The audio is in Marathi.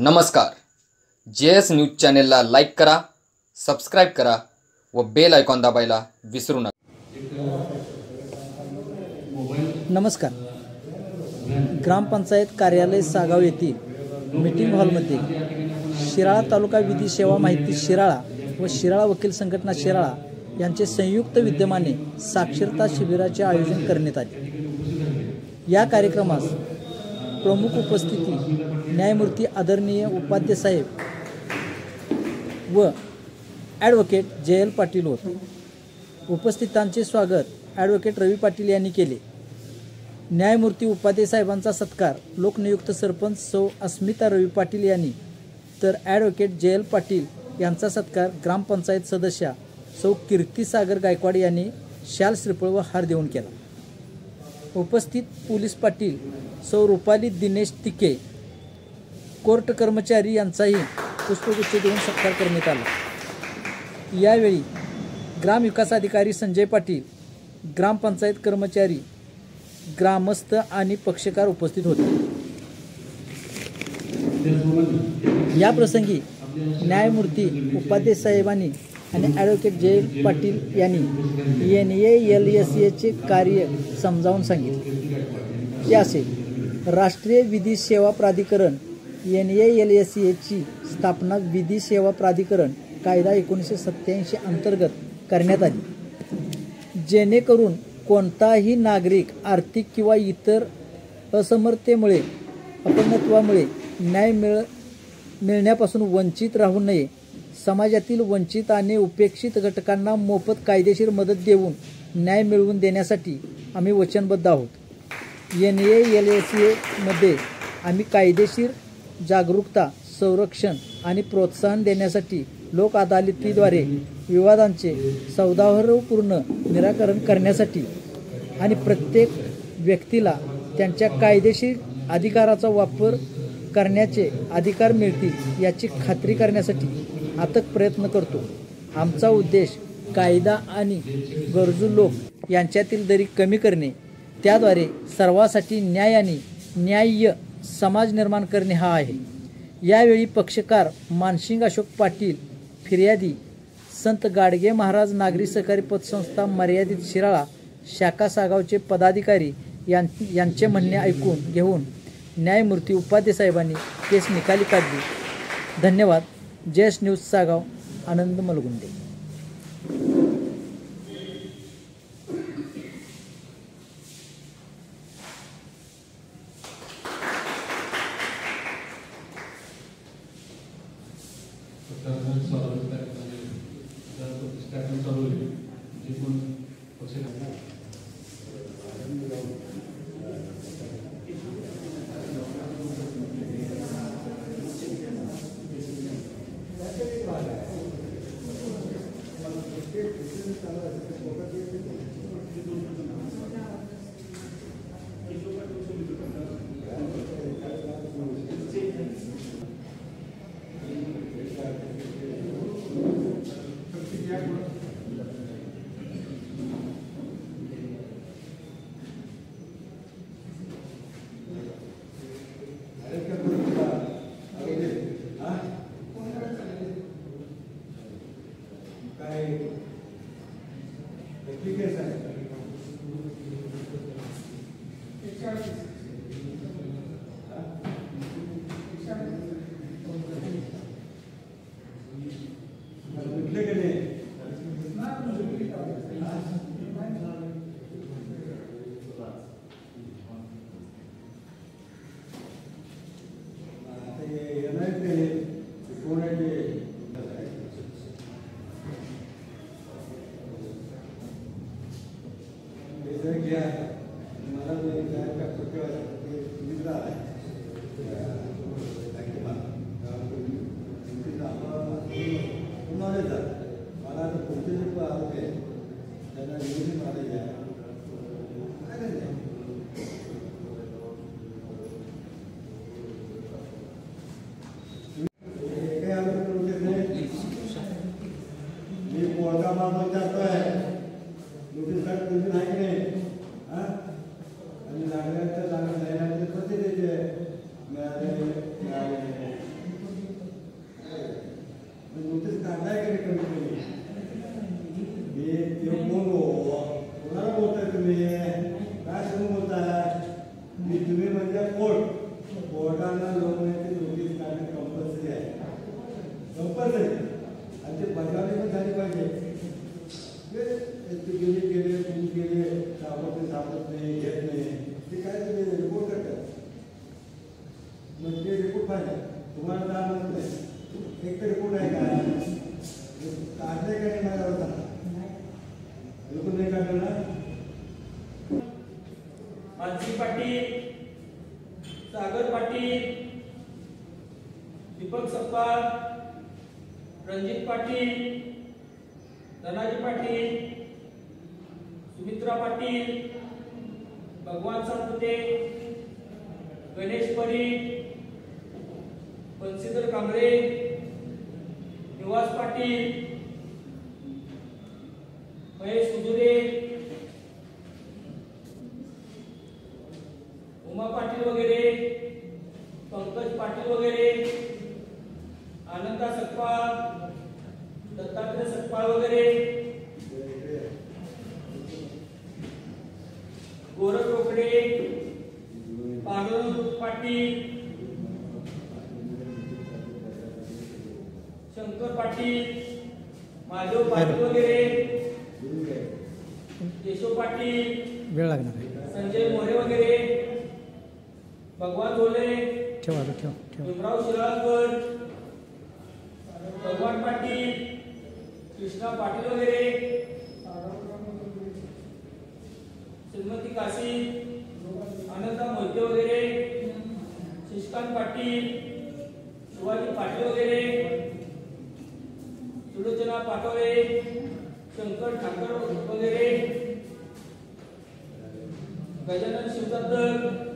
नमस्कार. JS न्यूज चॅनेलला लाईक करा, सबस्क्राईब करा व बेल आयकॉन दाबायला विसरू नका. नमस्कार. ग्रामपंचायत कार्यालय सागाव येथील मीटिंग हॉलमध्ये शिराळा तालुका विधी सेवा माहिती शिराळा व शिराळा वकील संघटना शिराळा यांचे संयुक्त विद्यमाने साक्षरता शिबिराचे आयोजन करण्यात आले. या कार्यक्रमास प्रमुख उपस्थिती न्यायमूर्ती आदरणीय उपाध्याय साहेब व ॲडव्होकेट JL पाटील होते. उपस्थितांचे स्वागत ॲडव्होकेट रवी पाटील यांनी केले. न्यायमूर्ती उपाध्याय साहेबांचा सत्कार लोकनियुक्त सरपंच सौ अस्मिता रवी पाटील यांनी, तर ॲडव्होकेट JL पाटील यांचा सत्कार ग्रामपंचायत सदस्या सौ कीर्ती सागर गायकवाड यांनी शाल श्रीफळ व हार देऊन केला. उपस्थित पोलीस पाटील सौ रुपाली दिनेश तिके, कोर्ट कर्मचारी यांचाही पुष्पगुच्छ देऊन सत्कार करण्यात आला. यावेळी ग्रामविकास अधिकारी संजय पाटील, ग्रामपंचायत कर्मचारी, ग्रामस्थ आणि पक्षकार उपस्थित होते. या प्रसंगी न्यायमूर्ती उपाध्याय साहेबांनी आणि ॲडव्होकेट JL पाटील यांनी NALSA कार्य समजावून सांगितले. ते असे: राष्ट्रीय विधी सेवा प्राधिकरण NALSA ची स्थापना विधी सेवा प्राधिकरण कायदा 1987 अंतर्गत करण्यात आली, जेणेकरून कोणताही नागरिक आर्थिक किंवा इतर असमर्थतेमुळे, अपंगत्वामुळे न्याय मिळण्यापासून वंचित राहू नये. समाजातील वंचित आणि उपेक्षित घटकांना मोफत कायदेशीर मदत देऊन न्याय मिळवून देण्यासाठी आम्ही वचनबद्ध आहोत. NALSA मध्ये आम्ही कायदेशीर जागरूकता, संरक्षण आणि प्रोत्साहन देण्यासाठी लोक अदालतीद्वारे विवादांचे सौहार्दपूर्ण निराकरण करण्यासाठी आणि प्रत्येक व्यक्तीला त्यांच्या कायदेशीर अधिकाराचा वापर करण्याचे अधिकार मिळतील याची खात्री करण्यासाठी अथक प्रयत्न करतो. आमचा उद्देश कायदा आणि गरजू लोक यांच्यातील दरी कमी करणे, त्याद्वारे सर्वांसाठी न्याय आणि न्याय्य समाज निर्माण करणे हा आहे. यावेळी पक्षकार मानसिंग अशोक पाटील, फिर्यादी संत गाडगे महाराज नागरी सहकारी पतसंस्था मर्यादित शिराळा शाखा सागावचे पदाधिकारी यांचे म्हणणे ऐकून घेऊन न्यायमूर्ती उपाध्याय साहेबांनी केस निकाली काढली. धन्यवाद. JS न्यूज सागाव, आनंद मलगुंडे. सर्वांना लोकमान्य नोटीस काढणे कंपल्सरी आहे, कंपल्सरी. आणि ते बदलावी पण झाली पाहिजे. गेले तुम्ही गेले सापडत नाही, घेत नाही, ते काय तुम्ही रिपोर्ट करतात. मग ते रिपोर्ट पाहिजे तुम्हाला जाणवत नाही. एक तर रिपोर्ट आहे का काढले का नाही माझ्यावर सांगा. बिलकुल नाही काढलं ना. मानसी पाटील, सागर पाटील, दीपक सप्पार, रणजित पाटील, धनाजी पाटील, सुमित्रा पाटील, भगवान सातपुते, गणेश परीट, बंशीधर कांबळे, निवास पाटील, महेश उजुरे, उमा पाटील वगैरे, पंकज पाटील वगैरे, आनंदा सकपाळ, दत्तात्रय सकपाळ वगैरे, गोरख रोकडे, पांडुरंग पाटील, शंकर पाटील, माधव पाटील वगैरे, केशव पाटील, वेळ लागणार आहे. संजय मोरे वगैरे, भगवान झोले, ठेवा ठेवा ठेवा. भीमराव शिराळकर, भगवान पाटील, कृष्णा पाटील वगैरे, श्रीमती काशी, आनंदा मोहिते वगैरे, शशिकांत पाटील, शिवाजी पाटील वगैरे, सुलोचना पाटोळे, शंकर ठाकर वगैरे, गजानन शिवदत्त,